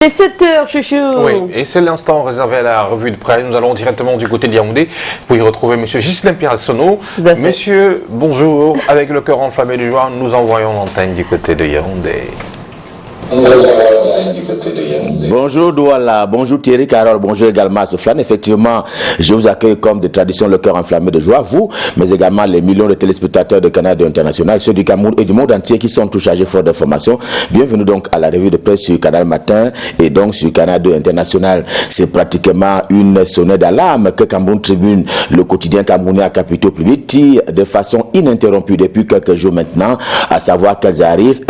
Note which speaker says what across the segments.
Speaker 1: C'est 7h, chouchou.
Speaker 2: Oui, et c'est l'instant réservé à la revue de presse. Nous allons directement du côté de Yaoundé pour y retrouver M. Ghislain Pirassono. Monsieur, bonjour. Avec le cœur enflammé de joie, nous envoyons l'antenne du côté de Yaoundé.
Speaker 3: Bonjour Douala, bonjour Thierry Carole, bonjour également à Soflan. Effectivement, je vous accueille comme de tradition le cœur enflammé de joie, vous, mais également les millions de téléspectateurs de Canal 2 International, ceux du Cameroun et du monde entier qui sont tous chargés fort d'informations. Bienvenue donc à la revue de presse sur Canal Matin et donc sur Canal 2 International. C'est pratiquement une sonnette d'alarme que Cameroun Tribune, le quotidien camerounais à capitaux publics, tire de façon ininterrompue depuis quelques jours maintenant, à savoir qu'elles arrivent,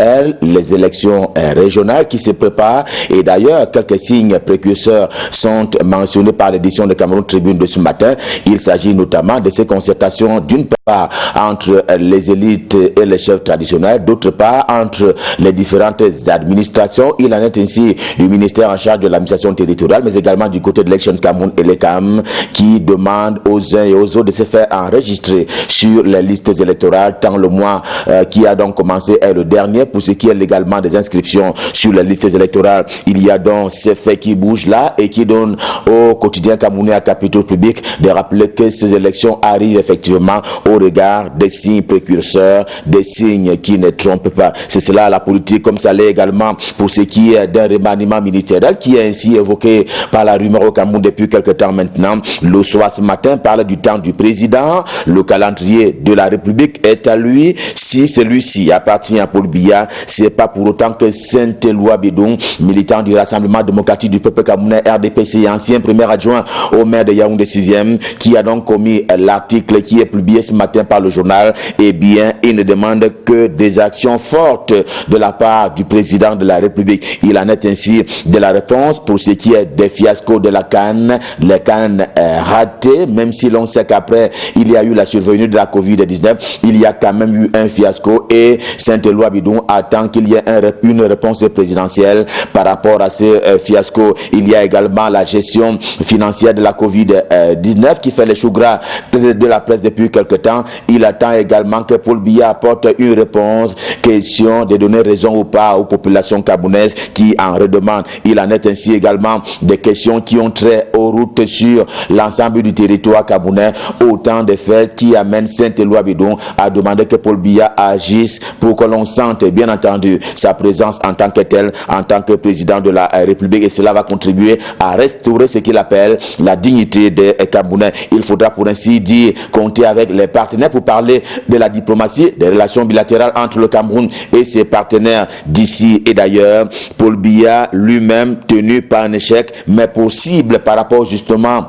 Speaker 3: les élections régionales qui se préparent. Et d'ailleurs, quelques signes précurseurs sont mentionnés par l'édition de Cameroun Tribune de ce matin. Il s'agit notamment de ces concertations, d'une part entre les élites et les chefs traditionnels, d'autre part entre les différentes administrations. Il en est ainsi du ministère en charge de l'administration territoriale, mais également du côté de l'Elections Cameroun et l'ECAM, qui demandent aux uns et aux autres de se faire enregistrer sur les listes électorales, tant le mois qui a donc commencé est le dernier pour ce qui est légalement des inscriptions sur les listes électorales. Il y a donc ces faits qui bougent là et qui donnent au quotidien camerounais à capitaux publics de rappeler que ces élections arrivent effectivement au regard des signes précurseurs, des signes qui ne trompent pas. C'est cela la politique, comme ça l'est également pour ce qui est d'un remaniement ministériel qui est ainsi évoqué par la rumeur au Cameroun depuis quelque temps maintenant. Le soir ce matin parle du temps du président. Le calendrier de la République est à lui. Si celui-ci appartient à Paul Biya, c'est pas pour autant que Saint-Éloi Bédon, militant du Rassemblement démocratique du peuple camerounais RDPC, ancien premier adjoint au maire de Yaoundé 6e, qui a donc commis l'article qui est publié ce matin par le journal, eh bien, il ne demande que des actions fortes de la part du président de la République. Il en est ainsi de la réponse pour ce qui est des fiascos de la CAN, les CAN ratés, même si l'on sait qu'après, il y a eu la survenue de la Covid-19, il y a quand même eu un fiasco et Saint-Éloi Bidon attend qu'il y ait une réponse présidentielle par rapport à ce fiasco. Il y a également la gestion financière de la Covid-19 qui fait les choux gras de la presse depuis quelque temps. Il attend également que Paul Biya apporte une réponse, question de donner raison ou pas aux populations camerounaises qui en redemandent. Il en est ainsi également des questions qui ont trait aux routes sur l'ensemble du territoire camerounais, autant de faits qui amènent Saint-Éloi Bidon à demander que Paul Biya agisse pour que l'on sente bien entendu sa présence en tant que tel, en tant que président de la République, et cela va contribuer à restaurer ce qu'il appelle la dignité des Camerounais. Il faudra pour ainsi dire compter avec les partenaires pour parler de la diplomatie, des relations bilatérales entre le Cameroun et ses partenaires d'ici et d'ailleurs. Paul Biya lui-même tenu par un échec, mais possible par rapport justement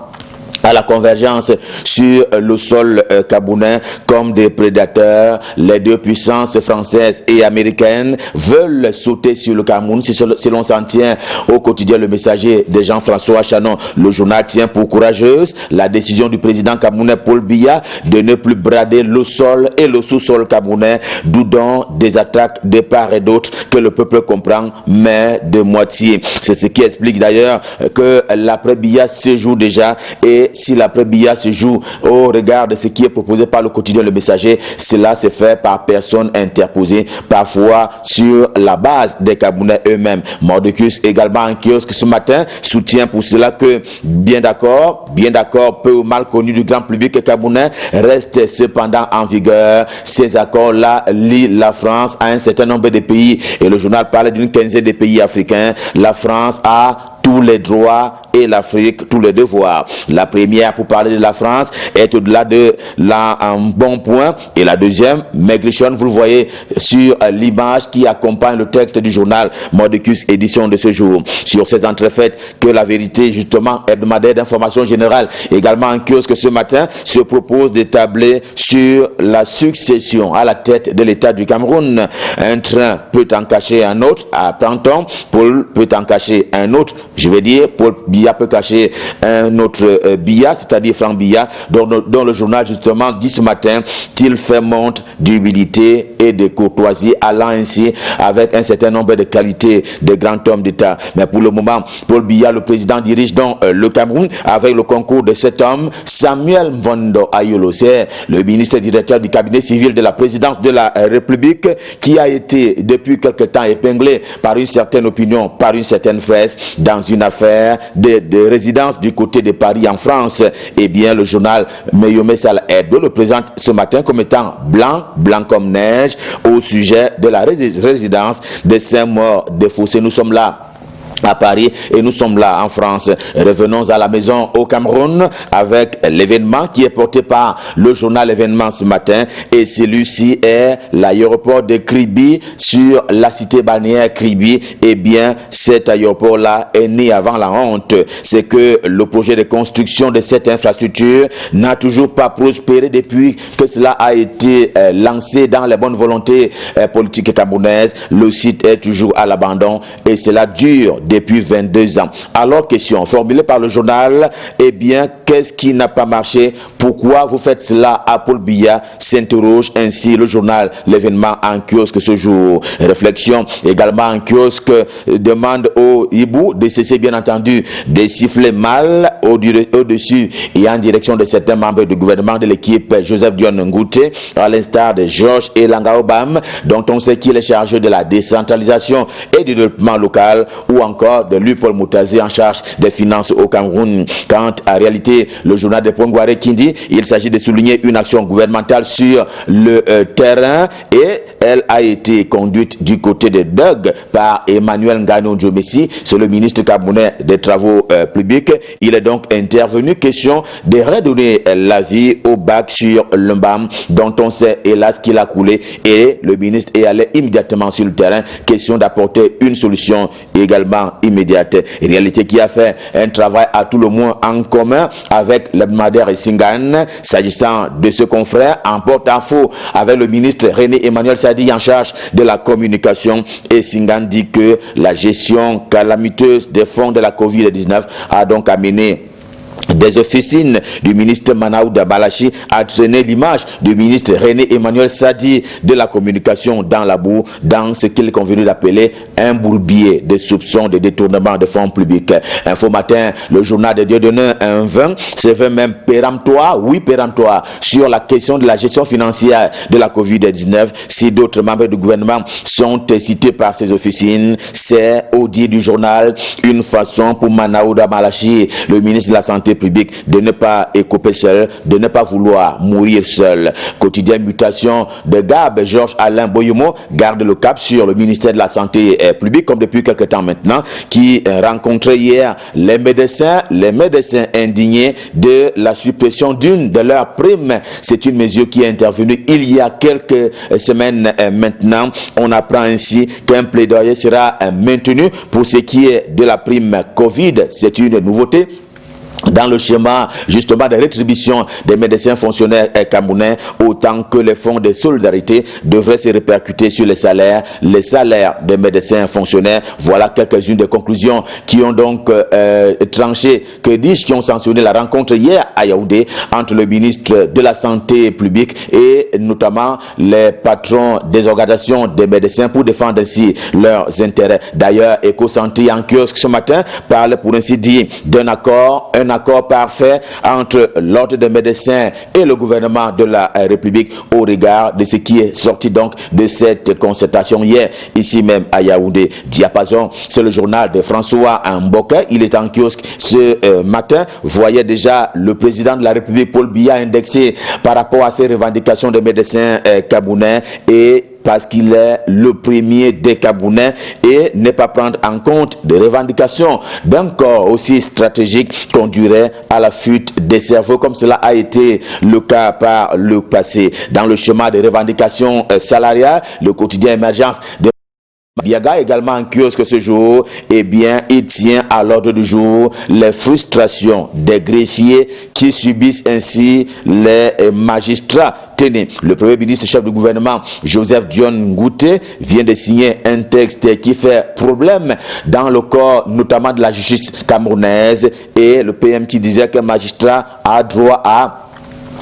Speaker 3: à la convergence sur le sol camerounais comme des prédateurs. Les deux puissances françaises et américaines veulent sauter sur le Cameroun. Si l'on s'en tient au quotidien Le Messager de Jean-François Chanon, le journal tient pour courageuse la décision du président camerounais Paul Biya de ne plus brader le sol et le sous-sol camerounais, d'où donc des attaques de part et d'autre que le peuple comprend, mais de moitié. C'est ce qui explique d'ailleurs que l'après Biya se joue déjà, et si l'après Biya se joue au regard de ce qui est proposé par le quotidien Le Messager, cela se fait par personnes interposées, parfois sur la base des Camerounais eux-mêmes. Mordecus également en kiosque ce matin soutient pour cela que, bien d'accord, peu ou mal connu du grand public camerounais, restent cependant en vigueur. Ces accords-là lient la France à un certain nombre de pays, et le journal parle d'une quinzaine de pays africains. La France a tous les droits et l'Afrique tous les devoirs. La première, pour parler de la France, est au-delà de un bon point, et la deuxième, Maigrichon, vous le voyez sur l'image qui accompagne le texte du journal Mordecus édition de ce jour, sur ces entrefaites que la vérité justement hebdomadaire d'information générale également en kiosque ce matin se propose d'établir sur la succession à la tête de l'État du Cameroun. Un train peut en cacher un autre à Panton, Paul peut en cacher un autre, je vais dire, Paul Biya peut cacher un autre Biya, c'est-à-dire Franck Biya, dont le journal justement dit ce matin qu'il fait montre d'humilité et de courtoisie, allant ainsi avec un certain nombre de qualités de grands hommes d'État. Mais pour le moment, Paul Biya, le président, dirige donc le Cameroun avec le concours de cet homme, Samuel Mvondo Ayolo. C'est le ministre directeur du cabinet civil de la présidence de la République qui a été depuis quelque temps épinglé par une certaine opinion, par une certaine presse, dans une affaire de résidence du côté de Paris en France. Eh bien, le journal Meyome Sal Hebdo le présente ce matin comme étant blanc comme neige au sujet de la résidence de Saint-Maur des Fossés. Nous sommes là à Paris et nous sommes là en France. Revenons à la maison au Cameroun avec l'événement qui est porté par le journal Événement ce matin, et celui-ci est l'aéroport de Kribi sur la cité balnéaire Kribi. Eh bien, cet aéroport-là est né avant la honte. C'est que le projet de construction de cette infrastructure n'a toujours pas prospéré depuis que cela a été lancé dans les bonnes volontés politiques camerounaises. Le site est toujours à l'abandon et cela dure depuis 22 ans. Alors, question formulée par le journal, eh bien, qu'est-ce qui n'a pas marché? Pourquoi vous faites cela à Paul Biya? S'interroge ainsi le journal L'événement en kiosque ce jour. Réflexion également en kiosque, demande au hibou de cesser bien entendu de siffler mal au-dessus et en direction de certains membres du gouvernement de l'équipe Joseph Dion Ngouté, à l'instar de Georges Elanga Obam, dont on sait qu'il est chargé de la décentralisation et du développement local, ou encore de lui Paul Moutazi en charge des finances au Cameroun. Quant à réalité, le journal de Pongware qui dit il s'agit de souligner une action gouvernementale sur le terrain, et elle a été conduite du côté de Doug par Emmanuel Ngano Djomessi, c'est le ministre camerounais des Travaux publics. Il est donc intervenu question de redonner la vie au bac sur le BAM, dont on sait hélas qu'il a coulé, et le ministre est allé immédiatement sur le terrain, question d'apporter une solution également immédiate. Réalité qui a fait un travail à tout le moins en commun avec l'hebdomadaire Singan, s'agissant de ce confrère en porte-à-faux avec le ministre René Emmanuel Sadi en charge de la communication, et Singan dit que la gestion calamiteuse des fonds de la Covid-19 a donc amené des officines du ministre Manaouda Balachi a traîné l'image du ministre René Emmanuel Sadi de la communication dans la boue, dans ce qu'il est convenu d'appeler un bourbier de soupçons de détournement de fonds publics. Info Matin, le journal de Dieudonné, un vin, c'est vrai même péremptoire, oui péremptoire, sur la question de la gestion financière de la Covid-19. Si d'autres membres du gouvernement sont cités par ces officines, c'est, au dire du journal, une façon pour Manaouda Balachi, le ministre de la Santé publique, de ne pas écoper seul, de ne pas vouloir mourir seul. Quotidien mutation de Gab, Georges Alain Boyomo garde le cap sur le ministère de la Santé publique, comme depuis quelque temps maintenant, qui rencontrait hier les médecins indignés de la suppression d'une de leurs primes. C'est une mesure qui est intervenue il y a quelques semaines maintenant. On apprend ainsi qu'un plaidoyer sera maintenu pour ce qui est de la prime Covid. C'est une nouveauté dans le schéma justement de rétribution des médecins fonctionnaires camerounais, autant que les fonds de solidarité devraient se répercuter sur les salaires des médecins fonctionnaires. Voilà quelques-unes des conclusions qui ont donc tranché, qui ont sanctionné la rencontre hier à Yaoundé entre le ministre de la Santé publique et notamment les patrons des organisations des médecins pour défendre ainsi leurs intérêts. D'ailleurs, EcoSanté en kiosque ce matin parle pour ainsi dire d'un accord, un accord parfait entre l'ordre des médecins et le gouvernement de la République au regard de ce qui est sorti donc de cette concertation hier ici même à Yaoundé. Diapason, c'est le journal de François Mboka. Il est en kiosque ce matin. Voyez déjà le président de la République Paul Biya indexé par rapport à ses revendications des médecins camerounais, et parce qu'il est le premier des Camerounais et ne pas prendre en compte des revendications d'un corps aussi stratégique conduirait à la fuite des cerveaux, comme cela a été le cas par le passé. Dans le schéma des revendications salariales, le quotidien Émergence Biaga également en kiosque ce jour, eh bien, il tient à l'ordre du jour les frustrations des greffiers qui subissent ainsi les magistrats. Tenez, le Premier ministre chef du gouvernement, Joseph Dion Ngouté, vient de signer un texte qui fait problème dans le corps notamment de la justice camerounaise, et le PM qui disait qu'un magistrat a droit à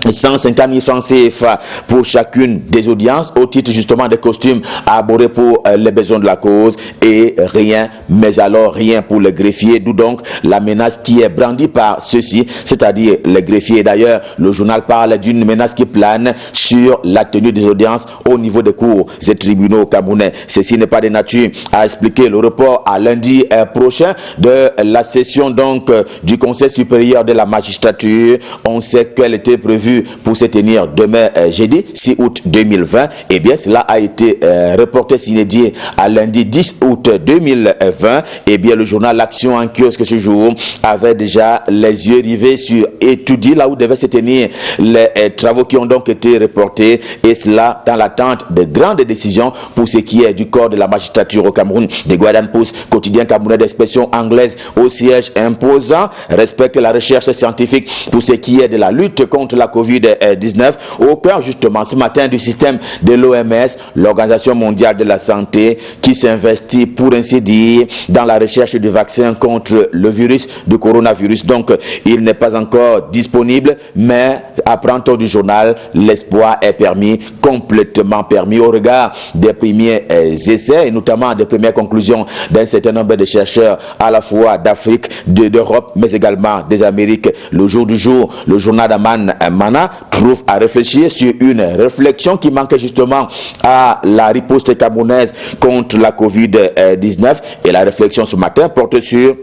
Speaker 3: 150 000 francs CFA pour chacune des audiences au titre justement des costumes à aborder pour les besoins de la cause, et rien, mais alors rien pour le greffier, d'où donc la menace qui est brandie par ceux-ci, c'est-à-dire les greffiers. D'ailleurs, le journal parle d'une menace qui plane sur la tenue des audiences au niveau des cours et tribunaux camerounais. Ceci n'est pas de nature à expliquer le report à lundi prochain de la session donc du Conseil supérieur de la magistrature. On sait qu'elle était prévue pour se tenir demain jeudi 6 août 2020, et bien cela a été reporté s'inédit à lundi 10 août 2020. Et bien le journal L'Action en kiosque ce jour avait déjà les yeux rivés sur étudier là où devaient se tenir les travaux qui ont donc été reportés, et cela dans l'attente de grandes décisions pour ce qui est du corps de la magistrature au Cameroun. The Guardian Post, quotidien camerounais d'expression anglaise au siège imposant, respecte la recherche scientifique pour ce qui est de la lutte contre la Covid-19 au cœur justement ce matin du système de l'OMS, l'Organisation mondiale de la santé, qui s'investit pour ainsi dire dans la recherche du vaccin contre le virus du coronavirus. Donc il n'est pas encore disponible, mais apprend-on du journal, l'espoir est permis, complètement permis au regard des premiers essais et notamment des premières conclusions d'un certain nombre de chercheurs à la fois d'Afrique, d'Europe, mais également des Amériques. Le jour du jour, le journal d'Aman Mana trouve à réfléchir sur une réflexion qui manquait justement à la riposte camerounaise contre la Covid-19, et la réflexion ce matin porte sur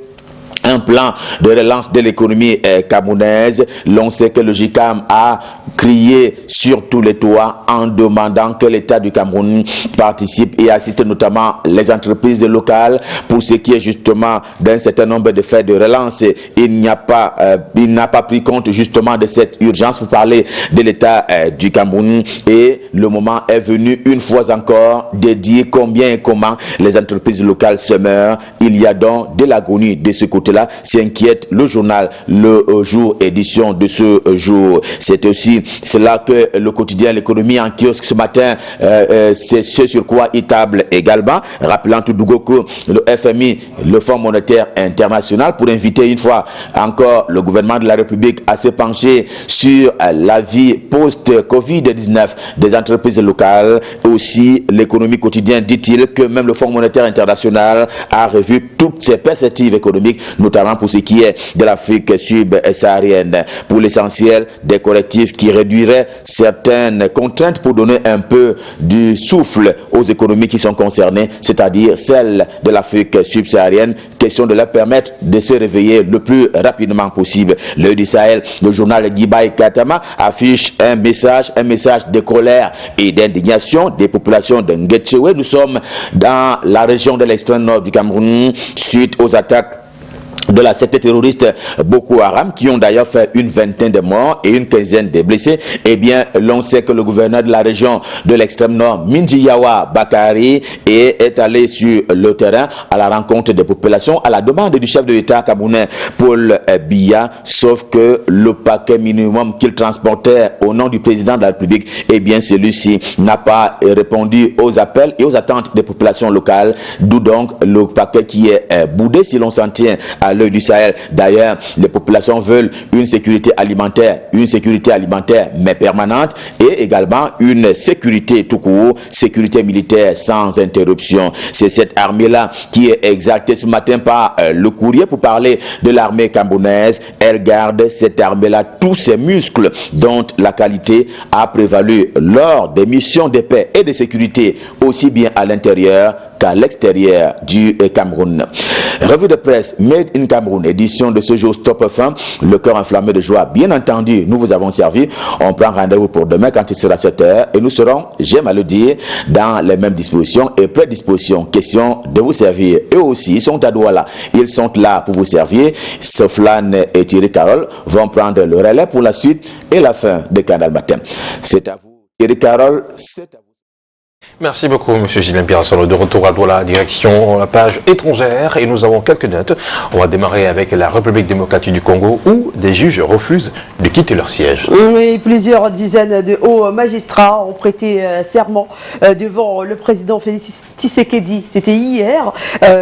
Speaker 3: un plan de relance de l'économie camerounaise. L'on sait que le JICAM a crié sur tous les toits en demandant que l'État du Cameroun participe et assiste notamment les entreprises locales pour ce qui est justement d'un certain nombre de faits de relance. Il n'a pas pris compte justement de cette urgence pour parler de l'État du Cameroun, et le moment est venu une fois encore de dire combien et comment les entreprises locales se meurent. Il y a donc de l'agonie de ce côté-là, s'inquiète le journal Le Jour, édition de ce jour. C'est aussi cela que le quotidien L'économie en kiosque ce matin, c'est ce sur quoi il table également, rappelant tout dougo que le FMI, le Fonds monétaire international, pour inviter une fois encore le gouvernement de la République à se pencher sur la vie post-Covid-19 des entreprises locales. Aussi l'économie quotidienne dit-il que même le Fonds monétaire international a revu toutes ses perspectives économiques, notamment pour ce qui est de l'Afrique subsaharienne. Pour l'essentiel, des correctifs qui réduiraient certaines contraintes pour donner un peu du souffle aux économies qui sont concernées, c'est-à-dire celles de l'Afrique subsaharienne, question de leur permettre de se réveiller le plus rapidement possible. L'Œil du Sahel, le journal Guibaï Katama, affiche un message de colère et d'indignation des populations de Ngetchewe. Nous sommes dans la région de l'extrême nord du Cameroun suite aux attaques de la secte terroriste Boko Haram, qui ont d'ailleurs fait une vingtaine de morts et une quinzaine de blessés. Eh bien, l'on sait que le gouverneur de la région de l'extrême nord, Mindjiyawa Bakari, est allé sur le terrain à la rencontre des populations à la demande du chef de l'État camerounais Paul Biya, sauf que le paquet minimum qu'il transportait au nom du président de la République, eh bien, celui-ci n'a pas répondu aux appels et aux attentes des populations locales, d'où donc le paquet qui est boudé si l'on s'en tient à L'Œil du Sahel. D'ailleurs, les populations veulent une sécurité alimentaire mais permanente, et également une sécurité tout court, sécurité militaire sans interruption. C'est cette armée-là qui est exaltée ce matin par le Courrier pour parler de l'armée camerounaise. Elle garde cette armée-là tous ses muscles dont la qualité a prévalu lors des missions de paix et de sécurité aussi bien à l'intérieur qu'à l'extérieur du Cameroun. Revue de presse Made in Cameroun, édition de ce jour Stop Fin, le cœur enflammé de joie. Bien entendu, nous vous avons servi. On prend rendez-vous pour demain quand il sera 7h et nous serons, j'aime à le dire, dans les mêmes dispositions et prédispositions. Question de vous servir. Eux aussi, ils sont à Douala. Ils sont là pour vous servir. Soflan et Thierry Carole vont prendre le relais pour la suite et la fin de Canal Matin. C'est à vous. Thierry Carole, c'est à vous.
Speaker 2: Merci beaucoup, M. Ghislain Pierre-Arsenault. De retour à Douala, direction la page étrangère. Et nous avons quelques notes. On va démarrer avec la République démocratique du Congo, où des juges refusent de quitter leur siège.
Speaker 1: Oui, plusieurs dizaines de hauts magistrats ont prêté serment devant le président Félix Tshisekedi. C'était hier.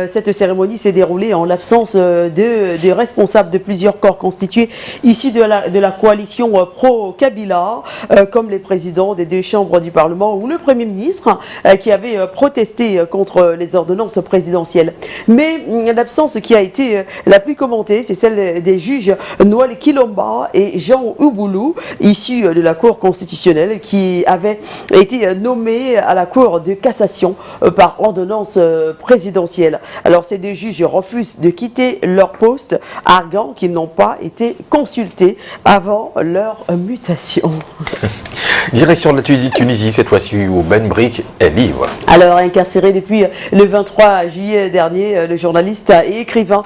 Speaker 1: Cette cérémonie s'est déroulée en l'absence de responsables de plusieurs corps constitués issus de la coalition pro-Kabila, comme les présidents des 2 chambres du Parlement ou le Premier ministre, qui avait protesté contre les ordonnances présidentielles. Mais l'absence qui a été la plus commentée, c'est celle des juges Noël Kilomba et Jean Ouboulou, issus de la Cour constitutionnelle, qui avaient été nommés à la Cour de cassation par ordonnance présidentielle. Alors ces 2 juges refusent de quitter leur poste, arguant qu'ils n'ont pas été consultés avant leur mutation.
Speaker 2: Direction de la Tunisie, cette fois-ci, où Ben Brik est libre.
Speaker 1: Alors, incarcéré depuis le 23 juillet dernier, le journaliste et écrivain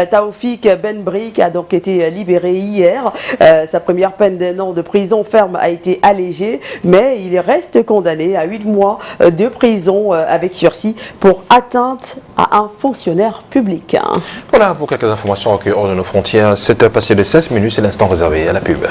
Speaker 1: Taoufik Ben Brik a donc été libéré hier. Sa première peine d'1 an de prison ferme a été allégée, mais il reste condamné à 8 mois de prison avec sursis pour atteinte à un fonctionnaire public.
Speaker 2: Voilà pour quelques informations hors de nos frontières. 7h passées de 16 minutes, c'est l'instant réservé à la pub.